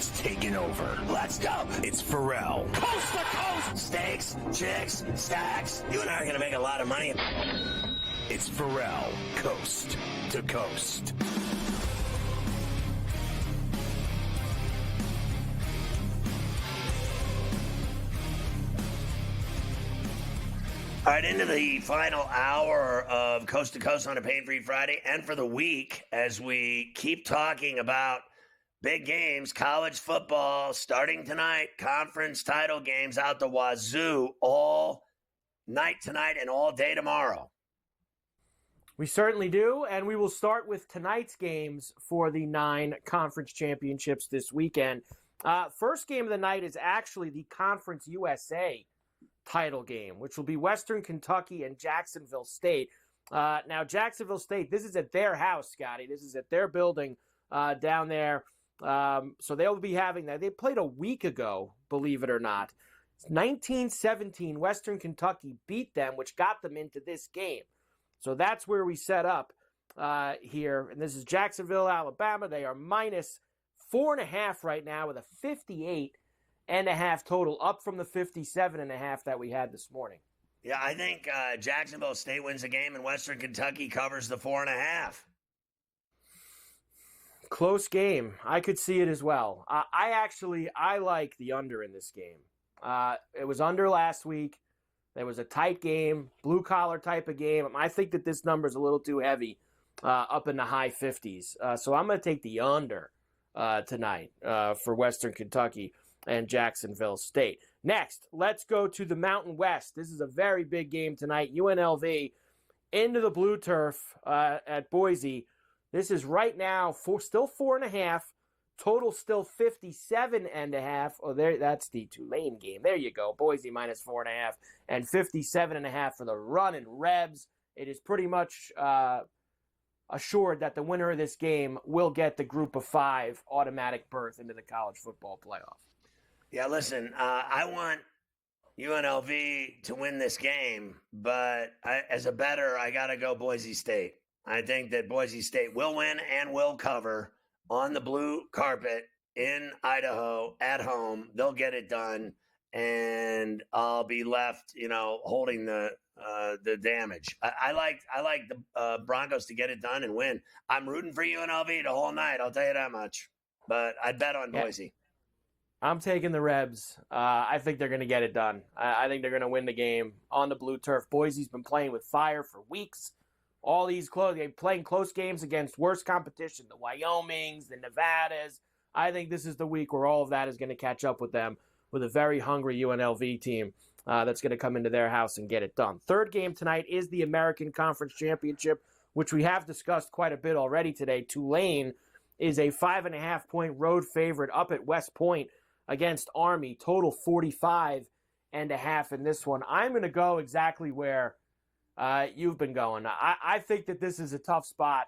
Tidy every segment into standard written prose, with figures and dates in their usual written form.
has taken over. Let's go. It's Ferrall. Coast to coast. Steaks, chicks, stacks. You and I are going to make a lot of money. It's Ferrall, coast to coast. All right, into the final hour of Coast to Coast on a Pain-Free Friday and for the week as we keep talking about big games, college football starting tonight, conference title games out the wazoo all night tonight and all day tomorrow. We certainly do, and we will start with tonight's games for the 9 conference championships this weekend. First game of the night is actually the Conference USA title game, which will be Western Kentucky and Jacksonville State. Now, Jacksonville State, this is at their house, Scotty. This is at their building down there. So they'll be having that. They played a week ago, believe it or not. 1917, Western Kentucky beat them, which got them into this game. So that's where we set up here. And this is Jacksonville, Alabama. They are minus 4.5 right now with a 58.5 total, up from the 57.5 that we had this morning. Yeah, I think Jacksonville State wins the game and Western Kentucky covers the 4.5. Close game. I could see it as well. I like the under in this game. It was under last week. There was a tight game, blue-collar type of game. I think that this number is a little too heavy, up in the high 50s. So I'm going to take the under tonight for Western Kentucky and Jacksonville State. Next, let's go to the Mountain West. This is a very big game tonight. UNLV into the blue turf at Boise. This is right now still 4.5. Total still 57.5. Oh, there, that's the Tulane game. There you go. Boise minus 4.5 and 57.5 for the Runnin' Rebs. It is pretty much assured that the winner of this game will get the Group of 5 automatic berth into the college football playoff. Yeah, listen, I want UNLV to win this game, but as a bettor, I got to go Boise State. I think that Boise State will win and will cover on the blue carpet in Idaho at home. They'll get it done, and I'll be left, holding the damage. I like the Broncos to get it done and win. I'm rooting for UNLV the whole night. I'll tell you that much. But I'd bet on Boise. I'm taking the Rebs. I think they're going to get it done. I think they're going to win the game on the blue turf. Boise's been playing with fire for weeks. All these they're playing close games against worse competition, the Wyomings, the Nevadas. I think this is the week where all of that is going to catch up with them, with a very hungry UNLV team that's going to come into their house and get it done. Third game tonight is the American Conference Championship, which we have discussed quite a bit already today. Tulane is a 5.5-point road favorite up at West Point against Army. Total 45.5 in this one. I'm going to go exactly where you've been going. I think that this is a tough spot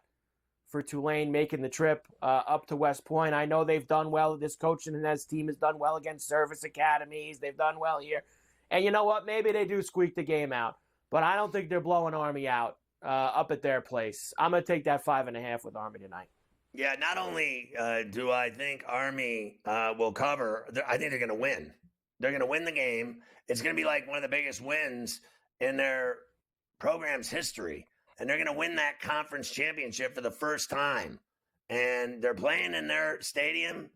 for Tulane making the trip up to West Point. I know they've done well. This coach and his team has done well against service academies. They've done well here. And you know what? Maybe they do squeak the game out. But I don't think they're blowing Army out up at their place. I'm going to take that 5.5 with Army tonight. Yeah, not only do I think Army will cover, I think they're going to win. They're going to win the game. It's going to be like one of the biggest wins in their program's history, and they're going to win that conference championship for the first time. And they're playing in their stadium.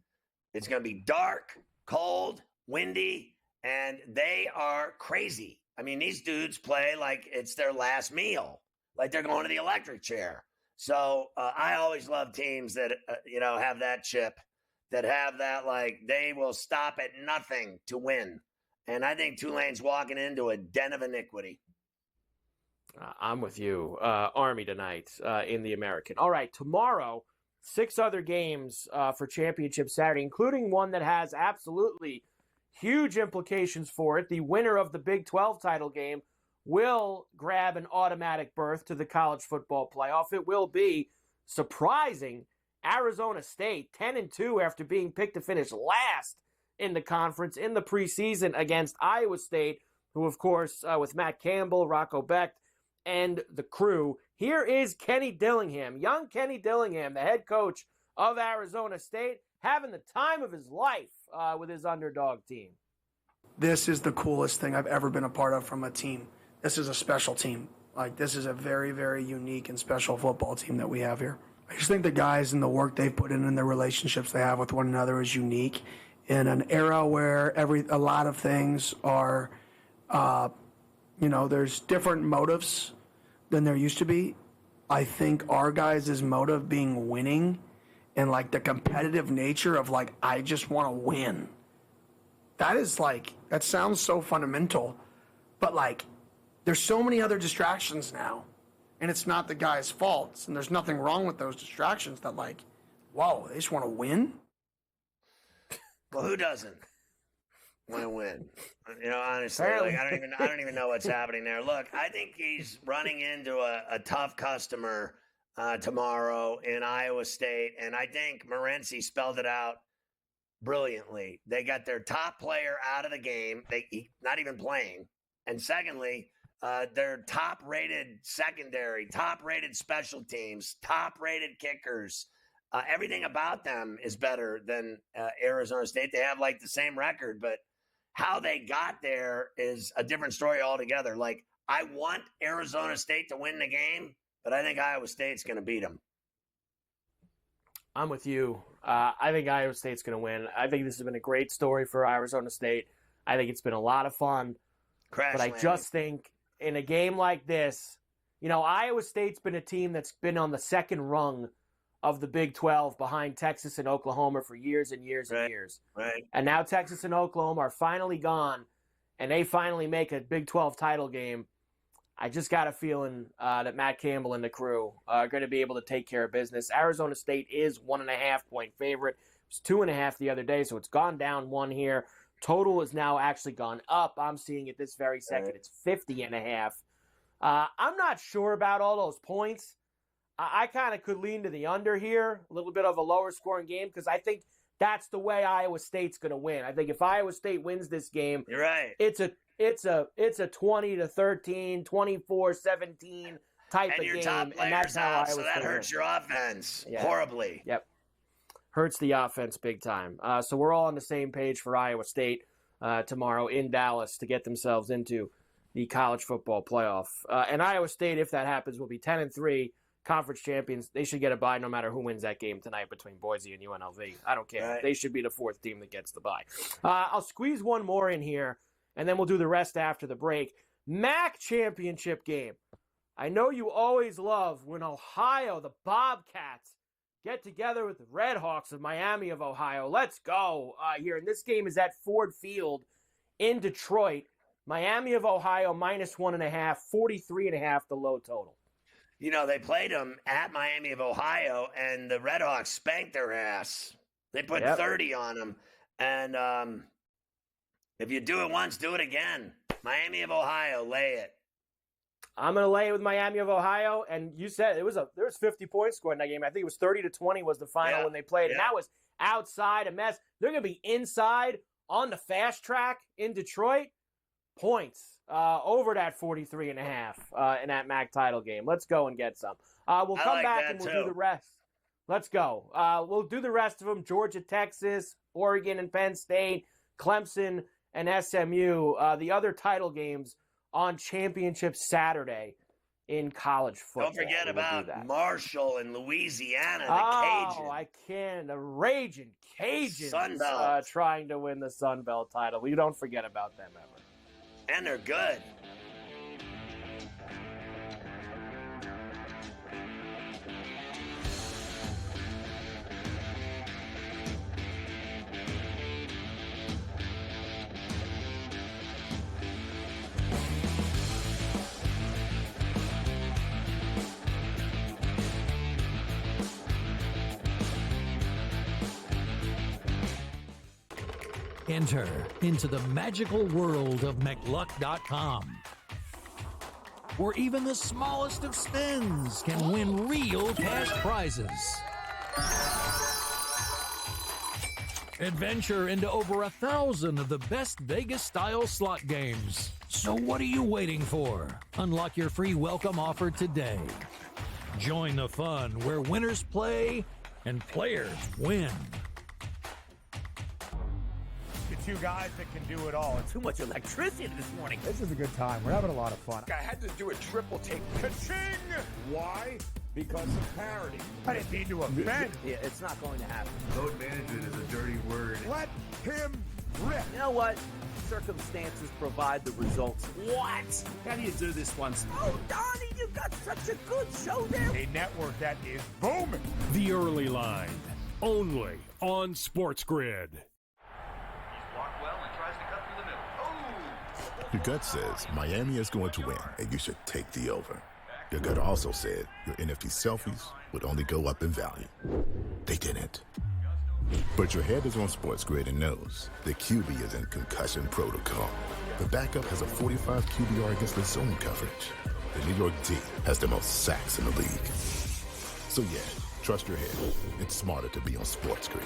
It's going to be dark, cold, windy, and they are crazy. I mean, these dudes play like it's their last meal, like they're going to the electric chair. So I always love teams that, have that chip, that have that, like, they will stop at nothing to win. And I think Tulane's walking into a den of iniquity. I'm with you. Army tonight in the American. All right, tomorrow, 6 other games for Championship Saturday, including one that has absolutely huge implications for it. The winner of the Big 12 title game will grab an automatic berth to the college football playoff. It will be surprising Arizona State, 10-2 after being picked to finish last in the conference in the preseason against Iowa State, who, of course, with Matt Campbell, Rocco Becht, and the crew. Here is Kenny Dillingham, young Kenny Dillingham, the head coach of Arizona State, having the time of his life with his underdog team. This is the coolest thing I've ever been a part of from a team. This is a special team. Like, this is a very, very unique and special football team that we have here. I just think the guys and the work they've put in and the relationships they have with one another is unique in an era where a lot of things are, there's different motives than there used to be. I think our guys' motive being winning and, like, the competitive nature of, like, I just want to win. That is, like, that sounds so fundamental, but, like, there's so many other distractions now, and it's not the guy's faults, and there's nothing wrong with those distractions that, like, whoa, they just want to win? Well, who doesn't want to win? Honestly, like, I don't even know what's happening there. Look, I think he's running into a tough customer tomorrow in Iowa State, and I think Morency spelled it out brilliantly. They got their top player out of the game, not even playing, and secondly, their top-rated secondary, top-rated special teams, top-rated kickers. Everything about them is better than Arizona State. They have, like, the same record, but how they got there is a different story altogether. Like, I want Arizona State to win the game, but I think Iowa State's going to beat them. I'm with you. I think Iowa State's going to win. I think this has been a great story for Arizona State. I think it's been a lot of fun. But I just think in a game like this, Iowa State's been a team that's been on the second rung of the Big 12 behind Texas and Oklahoma for years and years and years. Right. And now Texas and Oklahoma are finally gone, and they finally make a Big 12 title game. I just got a feeling that Matt Campbell and the crew are going to be able to take care of business. Arizona State is 1.5-point favorite. It was 2.5 the other day, so it's gone down 1 here. Total has now actually gone up. I'm seeing it this very second. Right. It's 50.5. I'm not sure about all those points. I kind of could lean to the under here, a little bit of a lower scoring game, because I think that's the way Iowa State's going to win. I think if Iowa State wins this game, you're right. It's a 20-13, 24-17 type of game, and that's how Iowa State that hurts your offense horribly. Yep, hurts the offense big time. So we're all on the same page for Iowa State tomorrow in Dallas to get themselves into the college football playoff. And Iowa State, if that happens, will be 10-3. Conference champions. They should get a bye no matter who wins that game tonight between Boise and UNLV. I don't care. Right. They should be the 4th team that gets the bye. I'll squeeze one more in here, and then we'll do the rest after the break. MAC championship game. I know you always love when Ohio, the Bobcats, get together with the Redhawks of Miami of Ohio. Let's go here. And this game is at Ford Field in Detroit. Miami of Ohio minus 1.5, 43.5 the low total. They played them at Miami of Ohio, and the Redhawks spanked their ass. They put 30 on them. And if you do it once, do it again. Miami of Ohio, lay it. I'm going to lay it with Miami of Ohio. And you said there was 50 points scored in that game. I think it was 30-20 was the final when they played. And that was outside a mess. They're going to be inside on the fast track in Detroit. Points. Over that 43.5 in that MAC title game. Let's go and get some. We'll come back and we'll do the rest. Let's go. We'll do the rest of them. Georgia, Texas, Oregon, and Penn State, Clemson, and SMU. The other title games on Championship Saturday in college football. Don't forget about Marshall and Louisiana, the Cajun. I can. The raging Cajuns trying to win the Sun Belt title. We don't forget about them ever. And they're good. Enter into the magical world of McLuck.com, where even the smallest of spins can win real cash prizes. Adventure into over 1,000 of the best Vegas-style slot games. So what are you waiting for? Unlock your free welcome offer today. Join the fun where winners play and players win. two guys that can do it all. Too much electricity this morning. This is a good time. We're having a lot of fun. I had to do a triple take. Ka-ching! Why? Because of parity. I didn't mean to offend. Yeah, it's not going to happen. Load management is a dirty word. Let him rip. You know what? Circumstances provide the results. What? How do you do this once? Oh, Donnie, you got such a good show there. A network that is booming. The Early Line, only on SportsGrid. Your gut says Miami is going to win, and you should take the over. Your gut also said your NFT selfies would only go up in value. They didn't. But your head is on SportsGrid and knows the QB is in concussion protocol. The backup has a 45 QBR against the zone coverage. The New York D has the most sacks in the league. So yeah, trust your head. It's smarter to be on SportsGrid.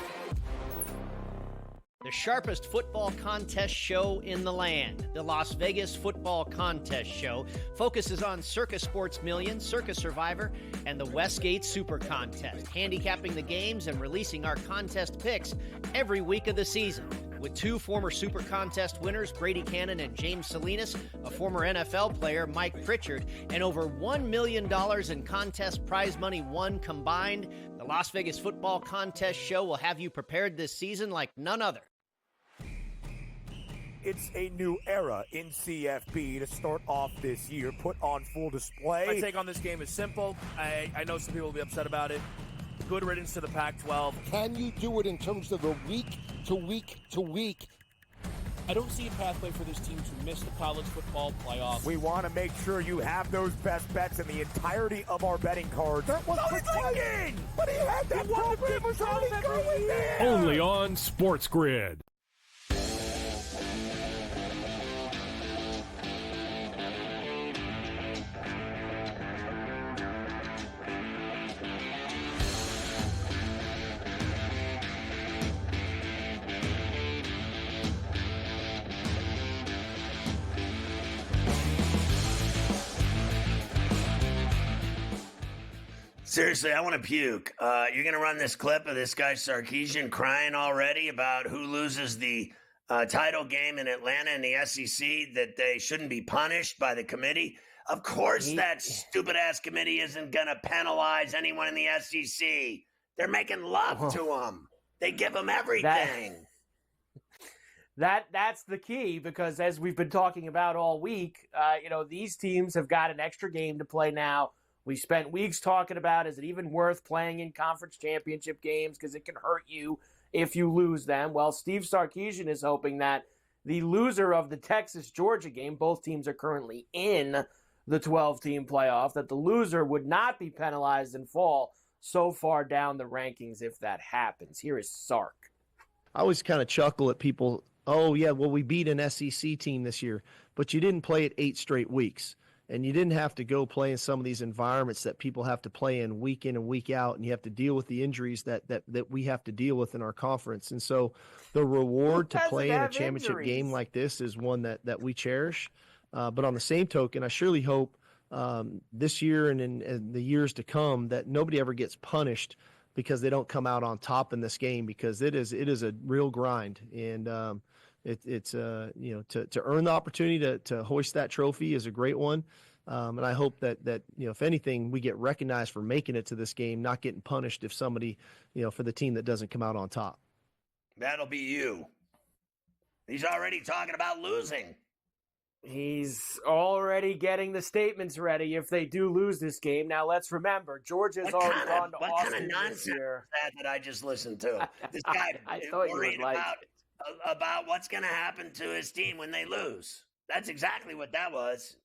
The sharpest football contest show in the land, the Las Vegas Football Contest Show, focuses on Circus Sports Million, Circus Survivor, and the Westgate Super Contest, handicapping the games and releasing our contest picks every week of the season. With two former Super Contest winners, Brady Cannon and James Salinas, a former NFL player, Mike Pritchard, and over $1 million in contest prize money won combined, the Las Vegas Football Contest Show will have you prepared this season like none other. It's a new era in CFP to start off this year, put on full display. My take on this game is simple. I know some people will be upset about it. Good riddance to the Pac-12. Can you do it in terms of the week to week to week? I don't see a pathway for this team to miss the college football playoffs. We want to make sure you have those best bets in the entirety of our betting cards. That was thinking! But he had that program was already going there! Only on SportsGrid. Seriously, I want to puke. You're going to run this clip of this guy Sarkisian crying already about who loses the title game in Atlanta in the SEC, that they shouldn't be punished by the committee. Of course that stupid-ass committee isn't going to penalize anyone in the SEC. They're making love to them. They give them everything. That's the key, because as we've been talking about all week, these teams have got an extra game to play now. We spent weeks talking about, is it even worth playing in conference championship games because it can hurt you if you lose them? Well, Steve Sarkisian is hoping that the loser of the Texas-Georgia game, both teams are currently in the 12-team playoff, that the loser would not be penalized and fall so far down the rankings if that happens. Here is Sark. I always kind of chuckle at people, oh, yeah, well, we beat an SEC team this year, but you didn't play it 8 straight weeks. And you didn't have to go play in some of these environments that people have to play in and week out, and you have to deal with the injuries that we have to deal with in our conference. And so the reward to play in a championship game like this is one that we cherish. But on the same token, I surely hope this year and in the years to come that nobody ever gets punished because they don't come out on top in this game, because it is a real grind. And to earn the opportunity to hoist that trophy is a great one. And I hope that if anything, we get recognized for making it to this game, not getting punished if somebody, for the team that doesn't come out on top. That'll be you. He's already talking about losing. He's already getting the statements ready if they do lose this game. Now, let's remember, Georgia's already gone to Austin what kind of nonsense this year. is that I just listened to? This guy is thought you worried would like about what's going to happen to his team when they lose. That's exactly what that was.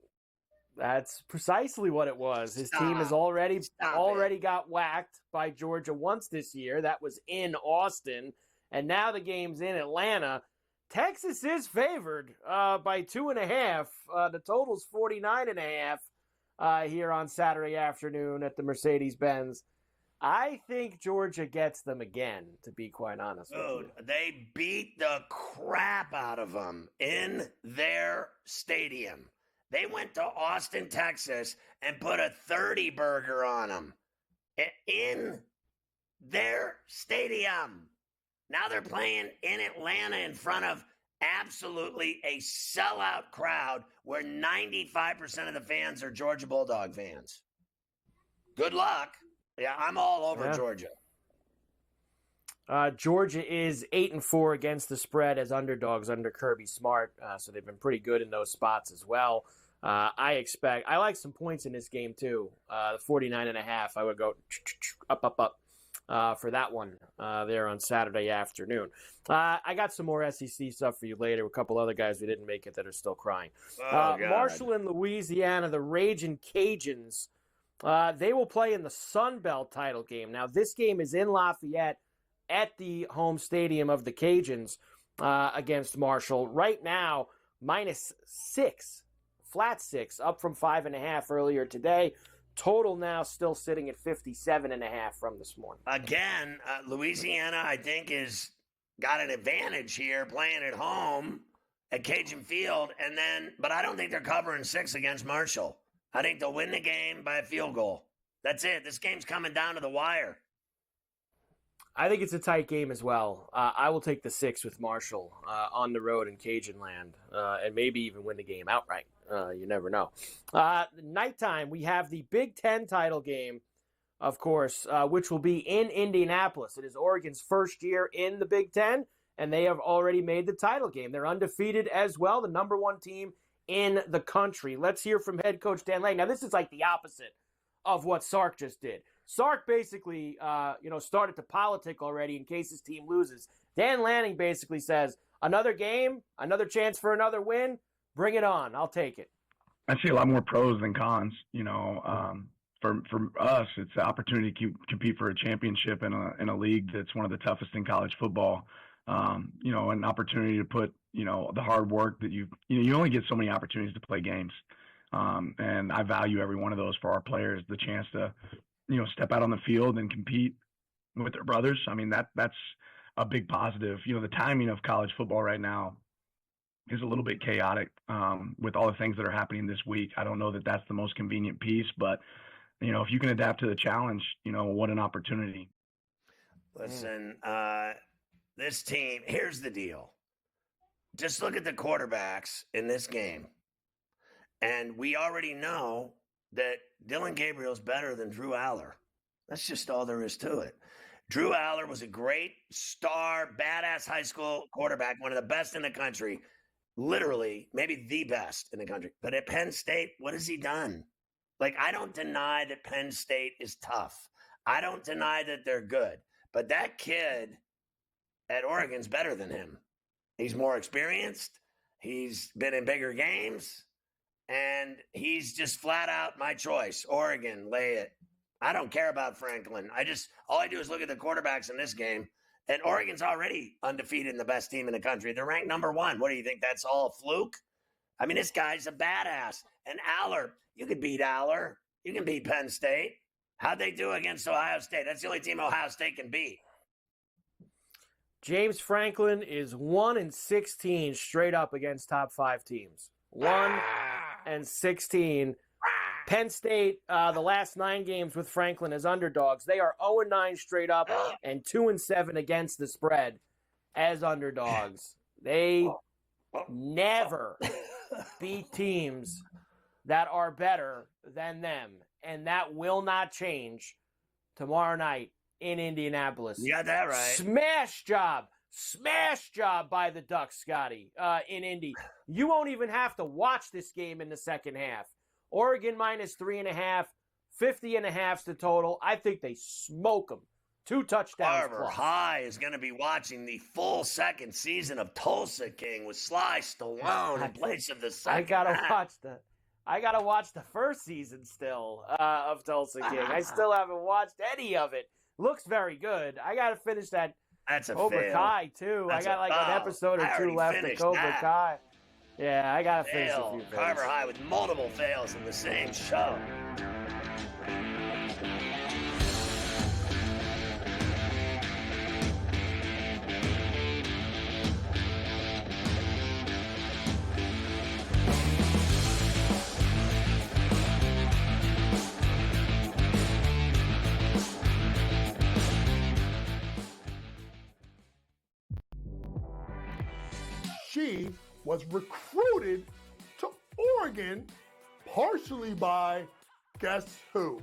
That's precisely what it was. His team has already got whacked by Georgia once this year. That was in Austin. And now the game's in Atlanta. Texas is favored by 2.5. The total's 49.5 here on Saturday afternoon at the Mercedes-Benz. I think Georgia gets them again, to be quite honest with you. They beat the crap out of them in their stadium. They went to Austin, Texas, and put a 30 burger on them in their stadium. Now they're playing in Atlanta in front of absolutely a sellout crowd where 95% of the fans are Georgia Bulldog fans. Good luck. Yeah, I'm all over Georgia. Georgia is 8-4 against the spread as underdogs under Kirby Smart, so they've been pretty good in those spots as well. I like some points in this game too. The 49.5, I would go up for that one there on Saturday afternoon. I got some more SEC stuff for you later. A couple other guys who didn't make it that are still crying. Marshall in Louisiana, the Ragin' Cajuns. They will play in the Sun Belt title game. Now, this game is in Lafayette at the home stadium of the Cajuns against Marshall. Right now, -6, flat 6, up from 5.5 earlier today. Total now still sitting at 57.5 from this morning. Again, Louisiana, I think, is got an advantage here playing at home at Cajun Field, but I don't think they're covering 6 against Marshall. I think they'll win the game by a field goal. That's it. This game's coming down to the wire. I think it's a tight game as well. I will take the 6 with Marshall on the road in Cajun land and maybe even win the game outright. You never know. Nighttime, we have the Big Ten title game, of course, which will be in Indianapolis. It is Oregon's first year in the Big Ten, and they have already made the title game. They're undefeated as well, the number 1 team in the country. Let's hear from head coach Dan Lanning. Now, this is like the opposite of what Sark just did. Sark basically, started to politic already in case his team loses. Dan Lanning basically says, another game, another chance for another win, bring it on. I'll take it. I see a lot more pros than cons. For us, it's the opportunity to compete for a championship in a league that's one of the toughest in college football. An opportunity to put, the hard work that you only get so many opportunities to play games. And I value every one of those for our players, the chance to, step out on the field and compete with their brothers. I mean, that's a big positive. The timing of college football right now is a little bit chaotic with all the things that are happening this week. I don't know that that's the most convenient piece, but, if you can adapt to the challenge, what an opportunity. Listen, this team, here's the deal. Just look at the quarterbacks in this game. And we already know that Dylan Gabriel's better than Drew Aller. That's just all there is to it. Drew Aller was a great star, badass high school quarterback, one of the best in the country, literally maybe the best in the country. But at Penn State, what has he done? I don't deny that Penn State is tough. I don't deny that they're good. But that kid at Oregon's better than him. He's more experienced. He's been in bigger games. And he's just flat out my choice. Oregon, lay it. I don't care about Franklin. All I do is look at the quarterbacks in this game. And Oregon's already undefeated and the best team in the country. They're ranked number 1. What do you think? That's all a fluke? I mean, this guy's a badass. And Aller, you could beat Aller. You can beat Penn State. How'd they do against Ohio State? That's the only team Ohio State can beat. James Franklin is 1-16 straight up against top 5 teams. 1-16. Penn State, the last 9 games with Franklin as underdogs, they are 0-9 straight up and 2-7 against the spread as underdogs. They never beat teams that are better than them, and that will not change tomorrow night in Indianapolis. You got that right. Smash job by the Ducks, Scotty, in Indy. You won't even have to watch this game in the second half. Oregon -3.5, 50.5's the total. I think they smoke them. 2 touchdowns. Carver High is going to be watching the full second season of Tulsa King with Sly Stallone in place of the second. I gotta watch the first season still of Tulsa King. I still haven't watched any of it. Looks very good. I gotta finish that. That's a Cobra fail. Kai too. I got an episode or 2 left of Cobra Kai. Yeah, I gotta finish a few things. Carver High with multiple fails in the same show. she was recruited to Oregon partially by, guess who?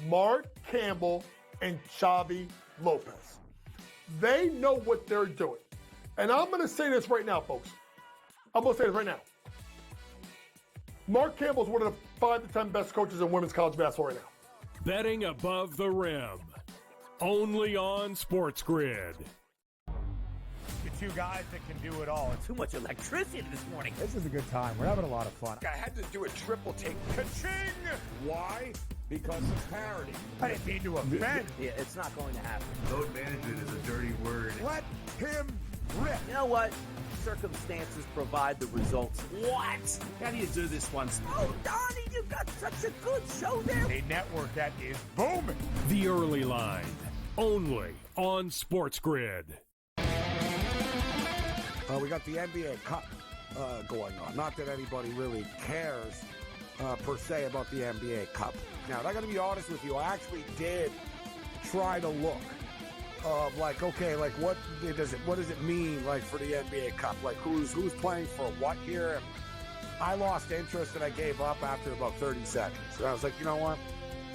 Mark Campbell and Xavi Lopez. They know what they're doing. And I'm going to say this right now, folks. I'm going to say this right now. Mark Campbell's one of the 5 to 10 best coaches in women's college basketball right now. Betting above the rim. Only on SportsGrid. The two guys that can do it all. Too much electricity this morning. This is a good time. We're having a lot of fun. I had to do a triple take. Ka-ching! Why? Because of parity. I didn't mean to offend. Yeah, it's not going to happen. Load management is a dirty word. Let him rip. You know what? Circumstances provide the results. What? How do you do this one? Oh, Donnie, you got such a good show there. A network that is booming. The Early Line. Only on SportsGrid. We got the NBA Cup going on. Not that anybody really cares per se about the NBA Cup. Now, I'm going to be honest with you. I actually did try to look of like, okay, like what does it mean like for the NBA Cup? Like who's playing for what here? And I lost interest and I gave up after about 30 seconds. And I was like, you know what?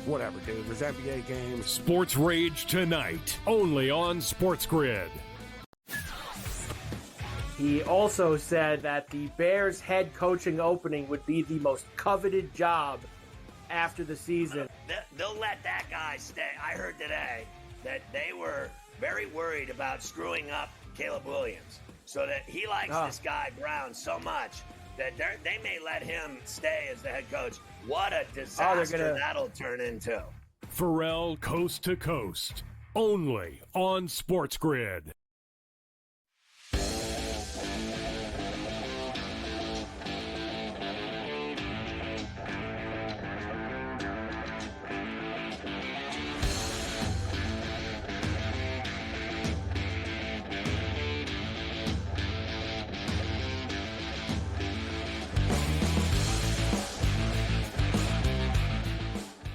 Whatever, dude. There's NBA games. Sports Rage tonight, only on SportsGrid. He also said that the Bears head coaching opening would be the most coveted job after the season. They'll let that guy stay. I heard today that they were very worried about screwing up Caleb Williams, so that he likes this guy Brown so much that they may let him stay as the head coach. What a disaster that'll turn into. Ferrall Coast to Coast, only on SportsGrid.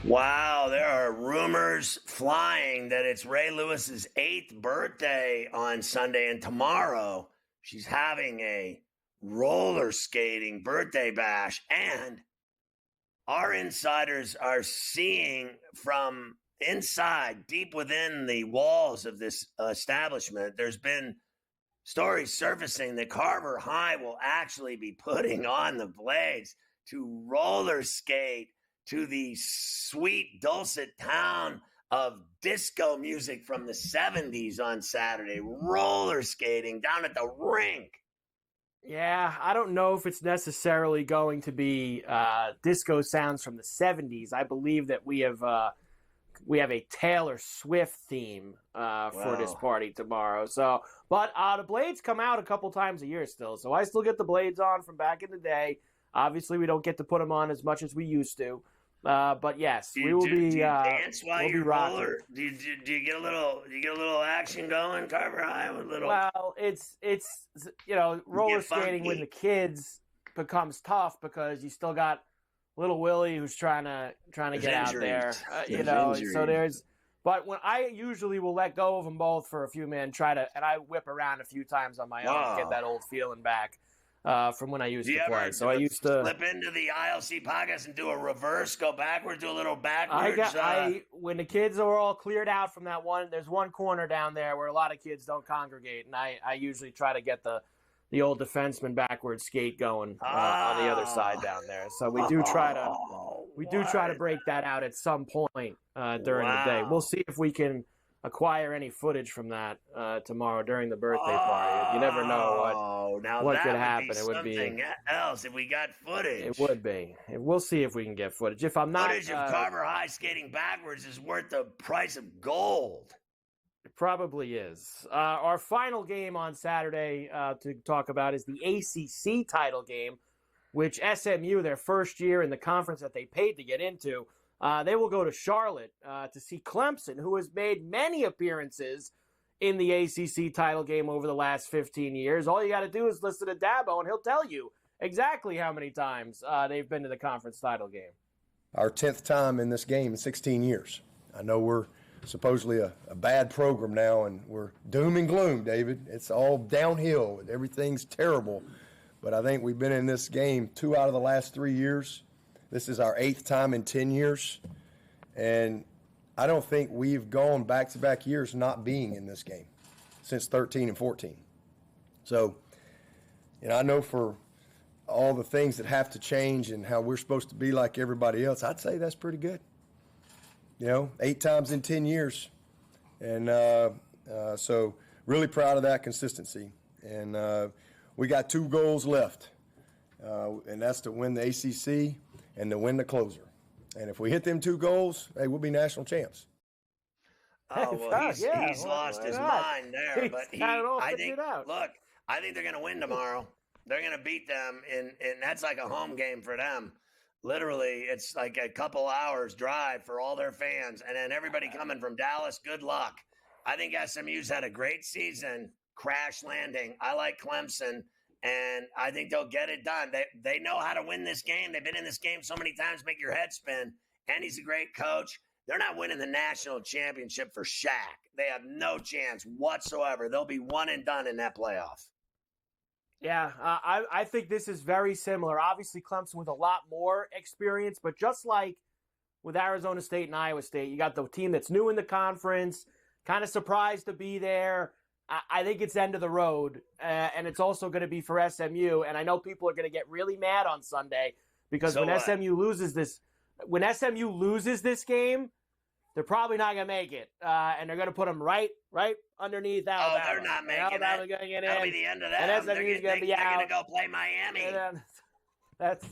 Wow, there are rumors flying that it's Ray Lewis's 8th birthday on Sunday, and tomorrow she's having a roller skating birthday bash. And our insiders are seeing from inside, deep within the walls of this establishment, there's been stories surfacing that Carver High will actually be putting on the blades to roller skate to the sweet, dulcet town of disco music from the 70s on Saturday, roller skating down at the rink. Yeah, I don't know if it's necessarily going to be disco sounds from the 70s. I believe that we have a Taylor Swift theme for this party tomorrow. So, but the blades come out a couple times a year still, so I still get the blades on from back in the day. Obviously, we don't get to put them on as much as we used to. But yes, we will be. Do you dance while you're roller? Do you get a little action going, Carver High? With little. Well, it's roller skating with the kids becomes tough because you still got little Willie who's trying to get out there. So there's. But when I usually will let go of them both for a few minutes, and I whip around a few times on my own to get that old feeling back. From when I used to play. So I used to slip into the ILC podcast and do a reverse, go backward, do a little backwards. When the kids are all cleared out from that one, there's one corner down there where a lot of kids don't congregate, and I usually try to get the old defenseman backward skate going on the other side down there. So we do try to break that out at some point during the day. We'll see if we can acquire any footage from that tomorrow during the birthday party. You never know what could happen. It would be something else if we got footage. It would be. We'll see if we can get footage. If I'm not, footage of Carver High skating backwards is worth the price of gold. It probably is. Our final game on Saturday to talk about is the ACC title game, which SMU, their first year in the conference that they paid to get into, they will go to Charlotte to see Clemson, who has made many appearances in the ACC title game over the last 15 years. All you got to do is listen to Dabo, and he'll tell you exactly how many times they've been to the conference title game. Our 10th time in this game in 16 years. I know we're supposedly a bad program now, and we're doom and gloom, David. It's all downhill. Everything's terrible. But I think we've been in this game 2 out of the last 3 years. This is our 8th time in 10 years. And I don't think we've gone back-to-back years not being in this game since 13 and 14. So, I know for all the things that have to change and how we're supposed to be like everybody else, I'd say that's pretty good. 8 times in 10 years. And so really proud of that consistency. And we got 2 goals left, and that's to win the ACC and to win the closer. And if we hit them 2 goals, hey, we'll be national champs. Oh, well, he's lost his mind there. But I think they're going to win tomorrow. They're going to beat them, and that's like a home game for them. Literally, it's like a couple hours drive for all their fans. And then everybody coming from Dallas, good luck. I think SMU's had a great season, crash landing. I like Clemson, and I think they'll get it done. They know how to win this game. They've been in this game so many times, make your head spin. And he's a great coach. They're not winning the national championship for Shaq. They have no chance whatsoever. They'll be one and done in that playoff. Yeah, I think this is very similar. Obviously, Clemson with a lot more experience, but just like with Arizona State and Iowa State, you got the team that's new in the conference, kind of surprised to be there. I think it's end of the road, and it's also going to be for SMU. And I know people are going to get really mad on Sunday because when SMU loses this game, they're probably not going to make it, and they're going to put them right underneath Alabama. Oh, they're not making it. That'll be the end of that. And SMU's going to be out. They're going to go play Miami. That's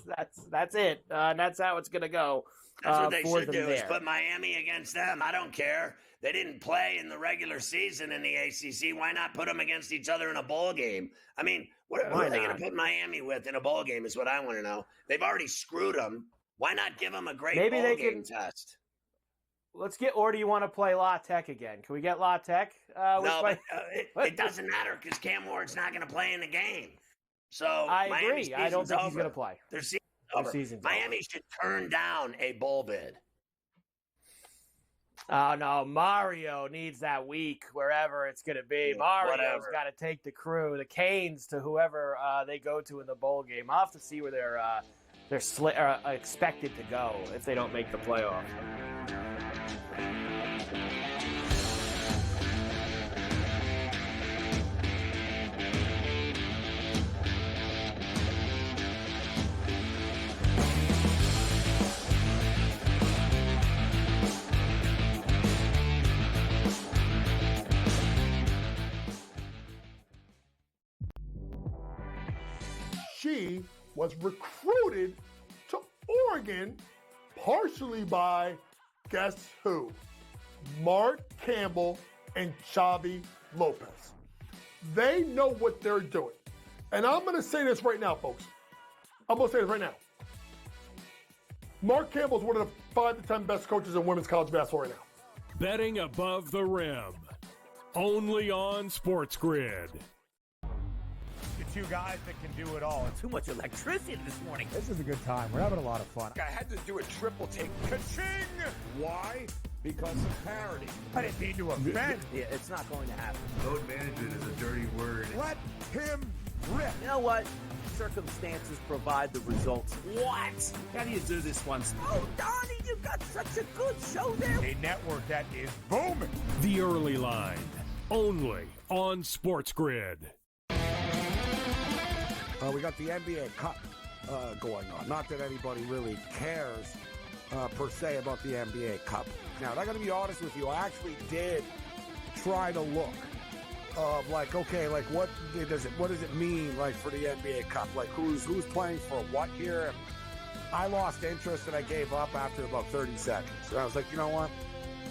it. That's how it's going to go. That's what they should do is put Miami against them. I don't care. They didn't play in the regular season in the ACC. Why not put them against each other in a bowl game? I mean, who are they going to put Miami with in a bowl game is what I want to know. They've already screwed them. Why not give them a great bowl game test? Or do you want to play La Tech again? Can we get La Tech? It doesn't matter because Cam Ward's not going to play in the game. So I agree. I don't think he's going to play. Their season's over. Miami should turn down a bowl bid. Oh, no. Mario needs that week wherever it's going to be. Mario's got to take the crew, the Canes, to whoever they go to in the bowl game. I'll have to see where they're expected to go if they don't make the playoff. She was recruited to Oregon partially by, guess who? Mark Campbell and Xavi Lopez. They know what they're doing. And I'm going to say this right now, folks. I'm going to say this right now. Mark Campbell is one of the 5 to 10 best coaches in women's college basketball right now. Betting above the rim. Only on SportsGrid. The 2 guys that can do it all. Too much electricity this morning. This is a good time. We're having a lot of fun. I had to do a triple take. Ka-ching! Why? Because of parity. I didn't mean to offend. Yeah, it's not going to happen. Load management is a dirty word. Let him rip. You know what? Circumstances provide the results. What? How do you do this one? Oh, Donnie, you got such a good show there. A network that is booming. The Early Line. Only on SportsGrid. We got the NBA Cup going on. Not that anybody really cares per se about the NBA Cup. Now, I got to be honest with you. I actually did try to look of what does it mean like for the NBA Cup? Like who's playing for what here? And I lost interest and I gave up after about 30 seconds. So I was like, you know what?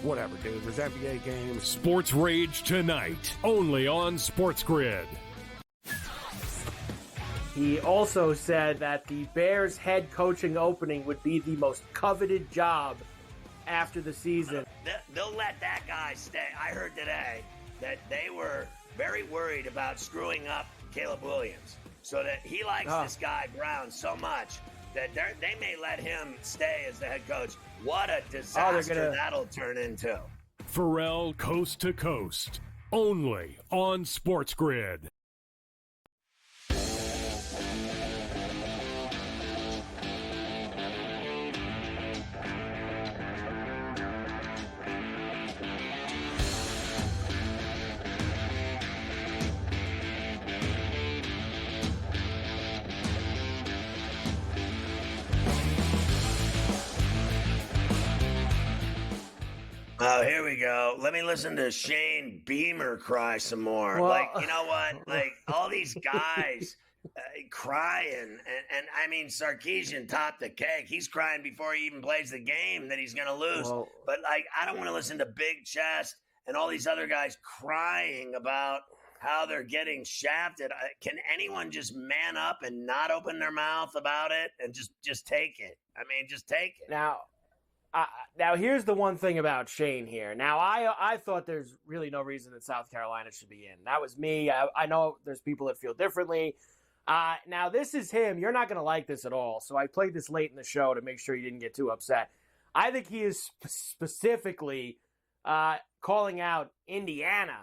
Whatever, dude. There's NBA games. Sports Rage tonight, only on SportsGrid. He also said that the Bears head coaching opening would be the most coveted job after the season. They'll let that guy stay. I heard today that they were very worried about screwing up Caleb Williams, so that he likes this guy Brown so much that they may let him stay as the head coach. What a disaster that'll turn into. Ferrall Coast to Coast, only on SportsGrid. Oh, here we go. Let me listen to Shane Beamer cry some more. Well, like, you know what? Like, all these guys crying. And I mean, Sarkisian topped the cake. He's crying before he even plays the game that he's going to lose. Well, but, like, I don't want to listen to Big Chest and all these other guys crying about how they're getting shafted. Can anyone just man up and not open their mouth about it and just take it? I mean, just take it. Now, here's the one thing about Shane here. Now, I thought there's really no reason that South Carolina should be in. That was me. I know there's people that feel differently. Now, this is him. You're not going to like this at all. So I played this late in the show to make sure you didn't get too upset. I think he is specifically calling out Indiana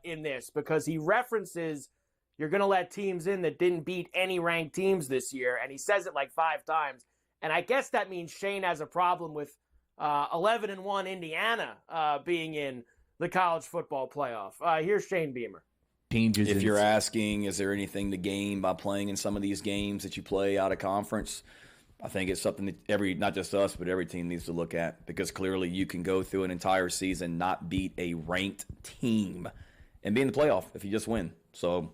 in this because he references you're going to let teams in that didn't beat any ranked teams this year. And he says it like 5 times. And I guess that means Shane has a problem with 11-1 Indiana being in the college football playoff. Here's Shane Beamer. If you're asking, is there anything to gain by playing in some of these games that you play out of conference, I think it's something that not just us, but every team needs to look at, because clearly you can go through an entire season, not beat a ranked team, and be in the playoff if you just win. So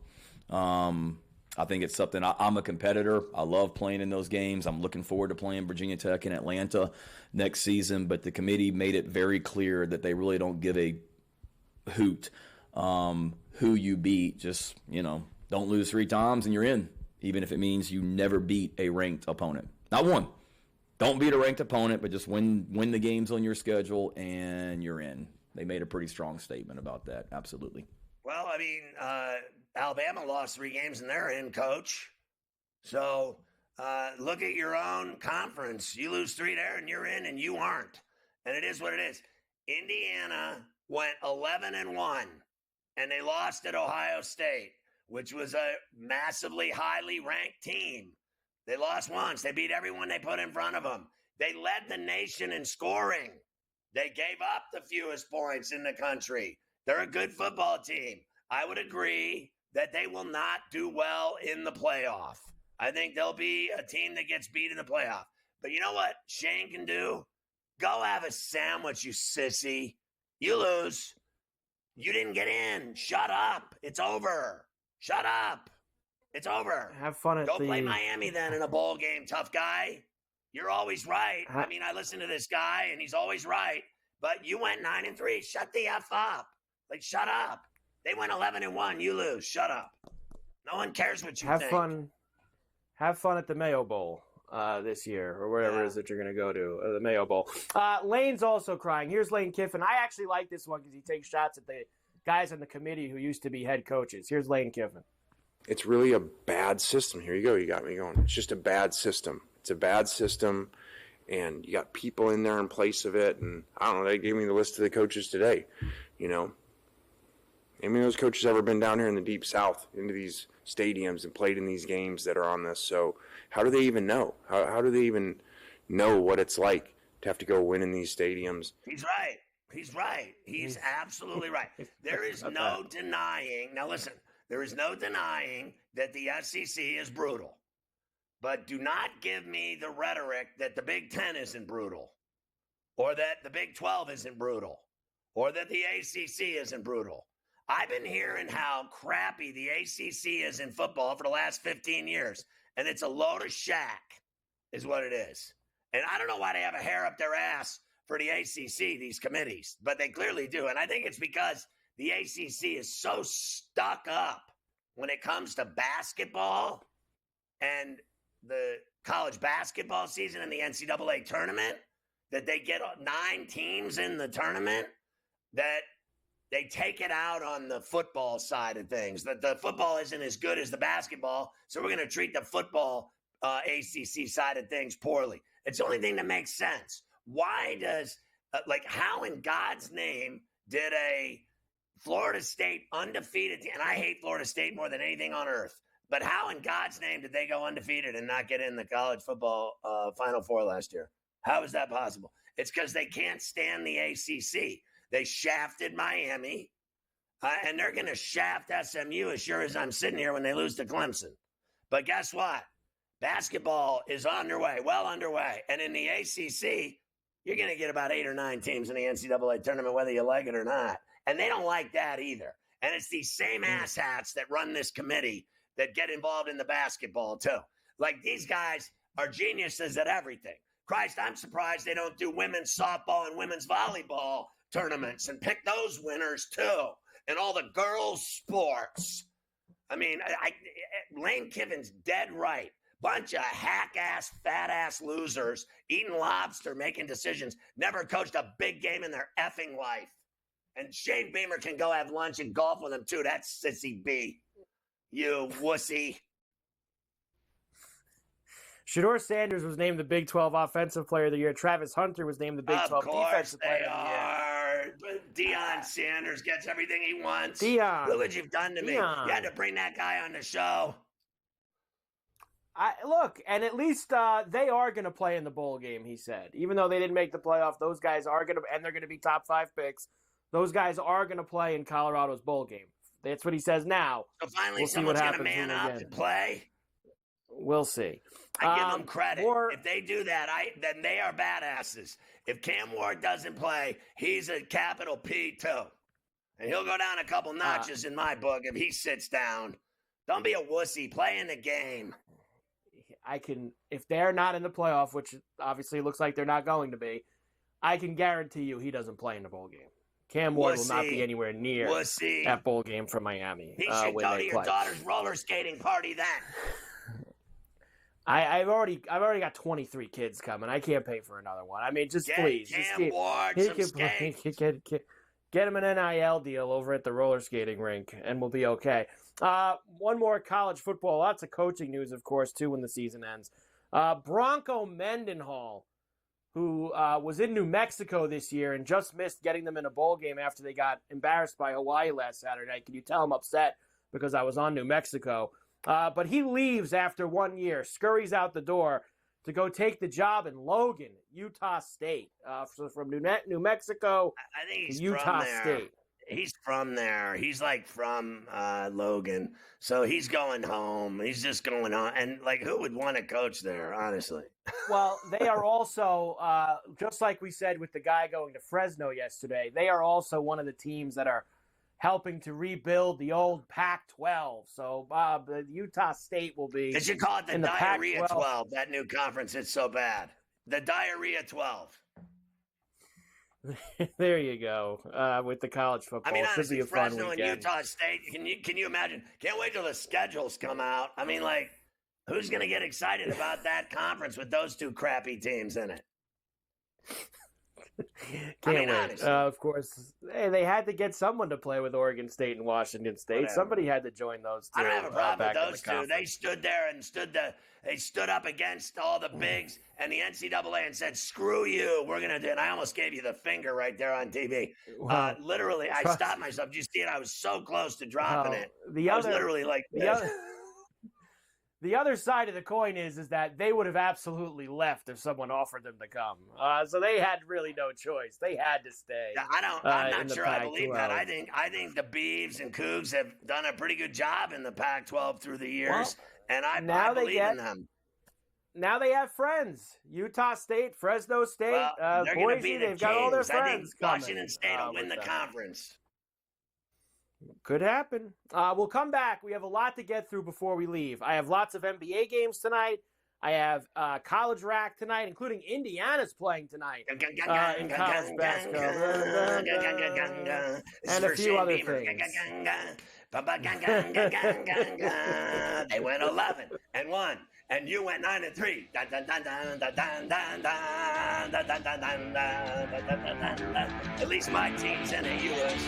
I think it's something. I'm a competitor. I love playing in those games. I'm looking forward to playing Virginia Tech and Atlanta next season, but the committee made it very clear that they really don't give a hoot who you beat. Just, don't lose 3 times and you're in, even if it means you never beat a ranked opponent. Not one. Don't beat a ranked opponent, but just win the games on your schedule and you're in. They made a pretty strong statement about that. Absolutely. Well, I mean, Alabama lost 3 games and they're in, coach. So look at your own conference. You lose 3 there and you're in and you aren't. And it is what it is. Indiana went 11-1 and they lost at Ohio State, which was a massively highly ranked team. They lost once. They beat everyone they put in front of them. They led the nation in scoring. They gave up the fewest points in the country. They're a good football team. I would agree that they will not do well in the playoff. I think they'll be a team that gets beat in the playoff. But you know what Shane can do? Go have a sandwich, you sissy. You lose. You didn't get in. Shut up. It's over. Shut up. It's over. Have fun at Go play Miami then in a bowl game, tough guy. You're always right. I mean, I listen to this guy, and he's always right. But you went 9-3. Shut the F up. Like, shut up. They went 11-1. You lose. Shut up. No one cares what you think. Have fun at the Mayo Bowl this year, or wherever it is that you're going to go to, the Mayo Bowl. Lane's also crying. Here's Lane Kiffin. I actually like this one because he takes shots at the guys on the committee who used to be head coaches. Here's Lane Kiffin. It's really a bad system. Here you go. You got me going. It's just a bad system. It's a bad system, and you got people in there in place of it. And I don't know, they gave me the list of the coaches today. Any of those coaches ever been down here in the Deep South into these stadiums and played in these games that are on this? So how do they even know? How do they even know what it's like to have to go win in these stadiums? He's right. He's right. He's absolutely right. There is no denying. Now, listen, there is no denying that the SEC is brutal. But do not give me the rhetoric that the Big Ten isn't brutal, or that the Big 12 isn't brutal, or that the ACC isn't brutal. I've been hearing how crappy the ACC is in football for the last 15 years, and it's a load of shack is what it is. And I don't know why they have a hair up their ass for the ACC, these committees, but they clearly do. And I think it's because the ACC is so stuck up when it comes to basketball and the college basketball season and the NCAA tournament, that they get 9 teams in the tournament, that they take it out on the football side of things, that the football isn't as good as the basketball, so we're going to treat the football ACC side of things poorly. It's the only thing that makes sense. Why does Like, how in God's name did a Florida State undefeated, and I hate Florida State more than anything on earth, but how in God's name did they go undefeated and not get in the college football Final Four last year? How is that possible? It's because they can't stand the ACC. They shafted Miami, and they're going to shaft SMU as sure as I'm sitting here when they lose to Clemson. But guess what? Basketball is underway, well underway. And in the ACC, you're going to get about 8 or 9 teams in the NCAA tournament, whether you like it or not. And they don't like that either. And it's these same asshats that run this committee that get involved in the basketball, too. Like, these guys are geniuses at everything. Christ, I'm surprised they don't do women's softball and women's volleyball tournaments and pick those winners, too, and all the girls' sports. I mean, Lane Kiffin's dead right. Bunch of hack-ass, fat-ass losers eating lobster, making decisions, never coached a big game in their effing life. And Shane Beamer can go have lunch and golf with him, too. That's Sissy B. You wussy. Shedeur Sanders was named the Big 12 Offensive Player of the Year. Travis Hunter was named the Big 12 Defensive Player of the Year. Deion Sanders gets everything he wants. Deion. Look what you've done to me. You had to bring that guy on the show. Look, and at least they are going to play in the bowl game, he said. Even though they didn't make the playoff, those guys are going to, and they're going to be top 5 picks. Those guys are going to play in Colorado's bowl game. That's what he says now. So finally, someone's going to man up and play. We'll see. I give them credit. If they do that, then they are badasses. If Cam Ward doesn't play, he's a capital P too. And he'll go down a couple notches in my book if he sits down. Don't be a wussy. Play in the game. If they're not in the playoff, which obviously looks like they're not going to be, I can guarantee you he doesn't play in the bowl game. Cam Ward will not be anywhere near that bowl game for Miami. He should go to your daughter's roller skating party then. I've already got 23 kids coming. I can't pay for another one. I mean, please. Cam Ward some skates. Get him an NIL deal over at the roller skating rink, and we'll be okay. One more college football. Lots of coaching news, of course, too, when the season ends. Bronco Mendenhall, who was in New Mexico this year and just missed getting them in a bowl game after they got embarrassed by Hawaii last Saturday night. Can you tell I'm upset because I was on New Mexico? But he leaves after 1 year, scurries out the door to go take the job in Logan, Utah State. So from New Mexico I think he's to Utah State. He's from there. He's like from Logan. So he's going home. He's just going on. And like, who would want to coach there, honestly? Well, they are also, just like we said with the guy going to Fresno yesterday, they are also one of the teams that are helping to rebuild the old Pac-12. So the Utah State will be They should call it the in the Diarrhea Pac-12. 12, that new conference. It's so bad. The Diarrhea 12. There you go. With the college football. I mean, Should honestly, be a fun Fresno and weekend. Utah State, can you imagine? Can't wait till the schedules come out. I mean, like, who's going to get excited about that conference with those two crappy teams in it? Can't wait. Of course, hey, they had to get someone to play with Oregon State and Washington State. Whatever. Somebody had to join those two. I don't have a problem back with in those the two. conference. They stood there and they stood up against all the bigs and the NCAA and said, "Screw you, we're gonna do it." And I almost gave you the finger right there on TV. Literally, I stopped myself. Did you see it? I was so close to dropping it. I was literally like this. The other side of the coin is that they would have absolutely left if someone offered them to come. So they had really no choice. They had to stay. Yeah, I'm not sure I believe that. I think the Beavs and Cougs have done a pretty good job in the Pac-12 through the years, and I believe in them. Now they have friends. Utah State, Fresno State, they're going to be Boise. the They've got all their Kings. I friends think coming, Washington State will win the conference. Could happen. We'll come back. We have a lot to get through before we leave. I have lots of NBA games tonight. I have college rack tonight, including Indiana's playing tonight in college basketball. And a few other things. They went 11-1, and you went 9-3. At least my team's in it. Yours.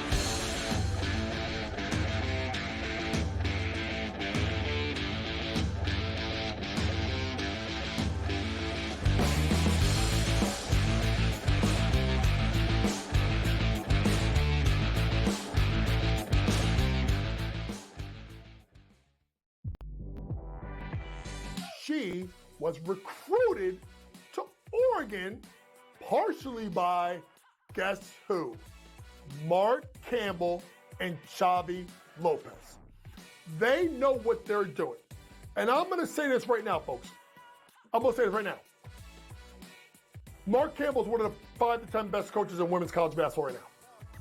she was recruited to Oregon partially by, guess who? Mark Campbell and Xavi Lopez. They know what they're doing. And I'm going to say this right now, folks. I'm going to say this right now. Mark Campbell is one of the 5 to 10 best coaches in women's college basketball right now.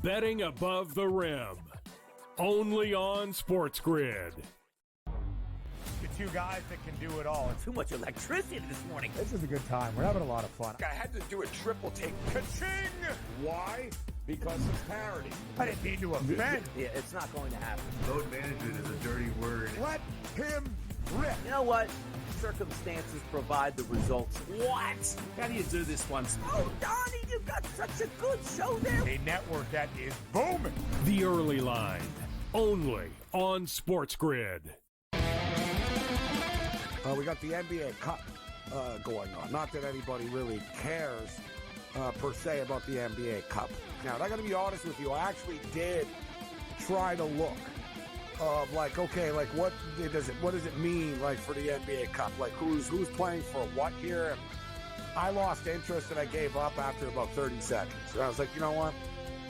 Betting above the rim. Only on SportsGrid. The two guys that can do it all. Too much electricity this morning. This is a good time. We're having a lot of fun. I had to do a triple take. Ka-ching! Why? Because of parity. I didn't mean to offend. Yeah, it's not going to happen. Load management is a dirty word. Let him rip. You know what? Circumstances provide the results. What? How do you do this one? Oh, Donnie, you've got such a good show there. A network that is booming. The Early Line. Only on SportsGrid. We got the NBA Cup going on. Not that anybody really cares per se about the NBA Cup. Now, I got to be honest with you. I actually did try to look of like, okay, like what does it mean like for the NBA Cup? Like who's playing for what here? And I lost interest and I gave up after about 30 seconds. And I was like, you know what?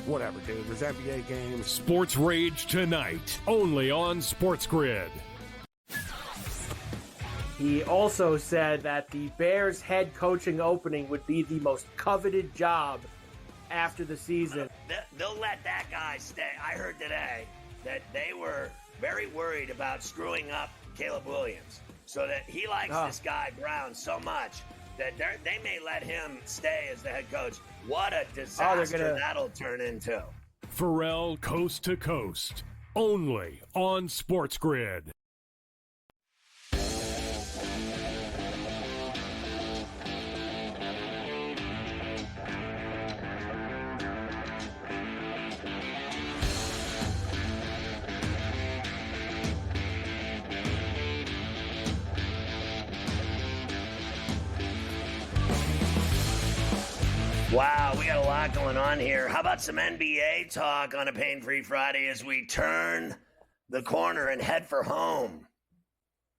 Whatever, dude. There's NBA games. Sports Rage tonight, only on SportsGrid. He also said that the Bears head coaching opening would be the most coveted job after the season. They'll let that guy stay. I heard today that they were very worried about screwing up Caleb Williams, so that he likes this guy Brown so much that they may let him stay as the head coach. What a disaster that'll turn into. Ferrall Coast to Coast, only on SportsGrid. Wow, we got a lot going on here. How about some NBA talk on a Pain-Free Friday as we turn the corner and head for home?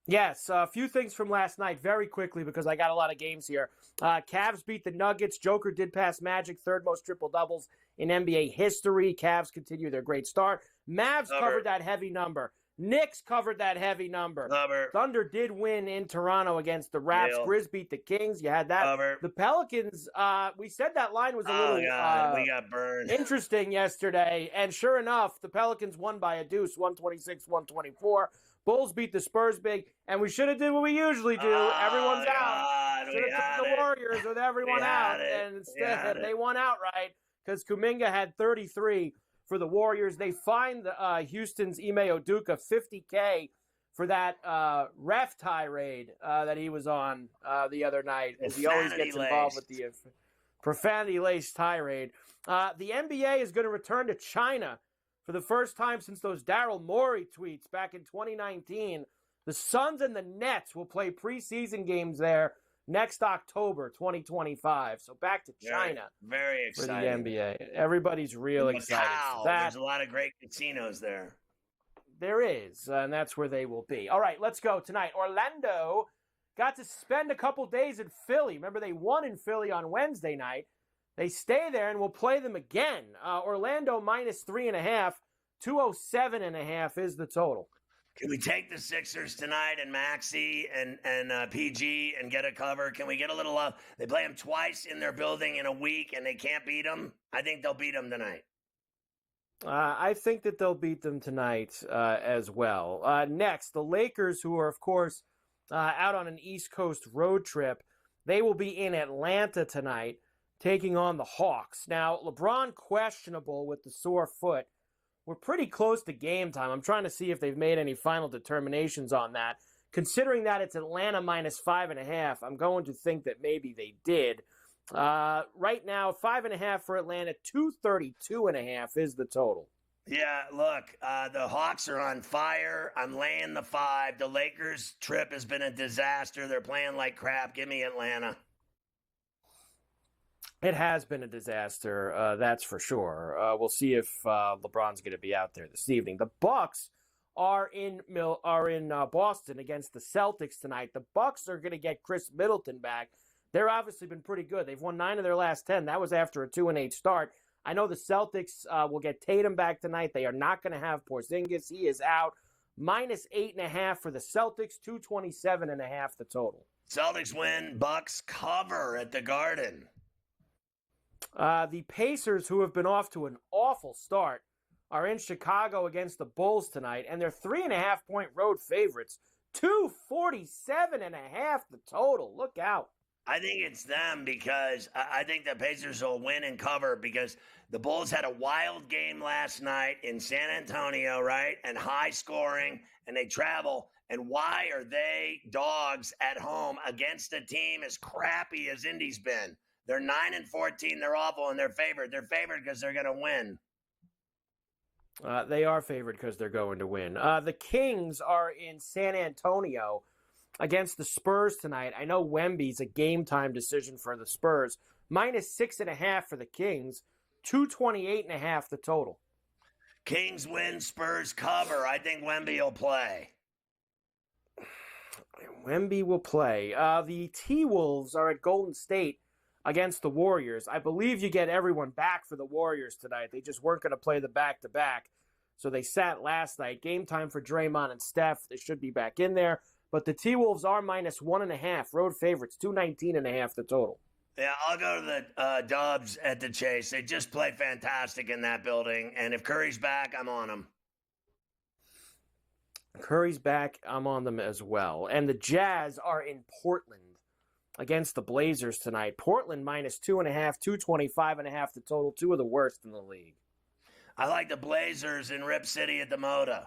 Yes, a few things from last night very quickly because I got a lot of games here. Cavs beat the Nuggets. Joker did pass Magic, third most triple-doubles in NBA history. Cavs continue their great start. Mavs covered that heavy number. Knicks covered that heavy number. Thunder did win in Toronto against the Raps. Grizz beat the Kings. You had that. The Pelicans, we said that line was a little we got burned. Interesting yesterday. And sure enough, the Pelicans won by a deuce, 126-124. Bulls beat the Spurs big. And we should have did what we usually do. Everyone's out. Should have took the Warriors with everyone out. And instead, they won outright because Kuminga had 33. For the Warriors, they fined Houston's Ime Udoka $50K for that ref tirade that he was on the other night, as he always gets involved with the profanity-laced tirade. The NBA is going to return to China for the first time since those Daryl Morey tweets back in 2019. The Suns and the Nets will play preseason games there next October 2025. So back to China. Very exciting. For the NBA. Everybody's real excited for that. There's a lot of great casinos there. There is, and that's where they will be. All right, let's go tonight. Orlando got to spend a couple days in Philly. Remember, they won in Philly on Wednesday night. They stay there, and we'll play them again. Orlando minus 3.5. 207.5 is the total. Can we take the Sixers tonight and Maxey and PG and get a cover? Can we get a little love? They play them twice in their building in a week, and they can't beat them. I think they'll beat them tonight. I think that they'll beat them tonight as well. Next, the Lakers, who are, of course, out on an East Coast road trip. They will be in Atlanta tonight, taking on the Hawks. Now, LeBron questionable with the sore foot. We're pretty close to game time. I'm trying to see if they've made any final determinations on that. Considering that it's Atlanta minus 5.5, I'm going to think that maybe they did. Right now, 5.5 for Atlanta, 232.5 is the total. Yeah, look, the Hawks are on fire. I'm laying the 5. The Lakers' trip has been a disaster. They're playing like crap. Give me Atlanta. It has been a disaster, that's for sure. We'll see if LeBron's going to be out there this evening. The Bucks are in Boston against the Celtics tonight. The Bucks are going to get Chris Middleton back. They're obviously been pretty good. They've won 9 of their last 10. That was after a 2-8 start. I know the Celtics will get Tatum back tonight. They are not going to have Porzingis. He is out. Minus 8.5 for the Celtics. 227.5 the total. Celtics win. Bucks cover at the Garden. The Pacers, who have been off to an awful start, are in Chicago against the Bulls tonight, and they're 3.5-point road favorites. 247.5 the total. Look out. I think it's them because I think the Pacers will win and cover because the Bulls had a wild game last night in San Antonio, right? And high scoring, and they travel. And why are they dogs at home against a team as crappy as Indy's been? They're 9-14. They're awful, and they're favored. They're favored because they're going to win. They are favored because they're going to win. The Kings are in San Antonio against the Spurs tonight. I know Wemby's a game-time decision for the Spurs. Minus 6.5 for the Kings. 228.5 the total. Kings win, Spurs cover. I think Wemby will play. Wemby will play. The T-Wolves are at Golden State against the Warriors. I believe you get everyone back for the Warriors tonight. They just weren't going to play the back-to-back, so they sat last night. Game time for Draymond and Steph. They should be back in there. But the T-Wolves are minus 1.5. Road favorites, 219.5 the total. Yeah, I'll go to the Dubs at the Chase. They just play fantastic in that building. And if Curry's back, I'm on them. Curry's back. I'm on them as well. And the Jazz are in Portland against the Blazers tonight. Portland minus 2.5, 225.5 the total. 2 of the worst in the league. I like the Blazers in Rip City at the Moda.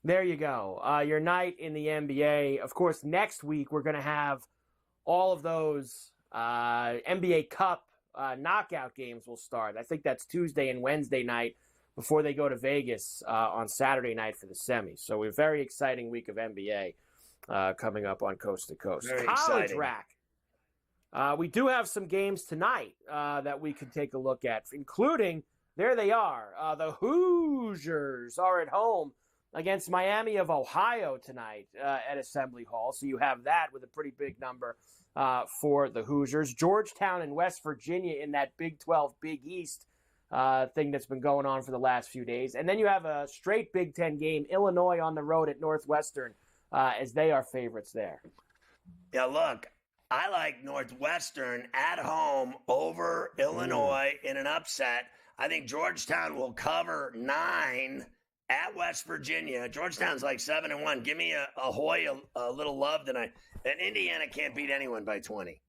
There you go. Your night in the NBA. Of course, next week we're going to have all of those NBA Cup knockout games will start. I think that's Tuesday and Wednesday night before they go to Vegas on Saturday night for the semis. So a very exciting week of NBA coming up on Coast to Coast. Very College exciting. Rack. We do have some games tonight that we can take a look at, including, there they are, the Hoosiers are at home against Miami of Ohio tonight at Assembly Hall. So you have that with a pretty big number for the Hoosiers. Georgetown and West Virginia in that Big 12, Big East thing that's been going on for the last few days. And then you have a straight Big Ten game, Illinois on the road at Northwestern, as they are favorites there. Yeah, look, I like Northwestern at home over Illinois in an upset. I think Georgetown will cover 9 at West Virginia. Georgetown's like 7-1. Give me a Hoy a little love tonight. And Indiana can't beat anyone by 20.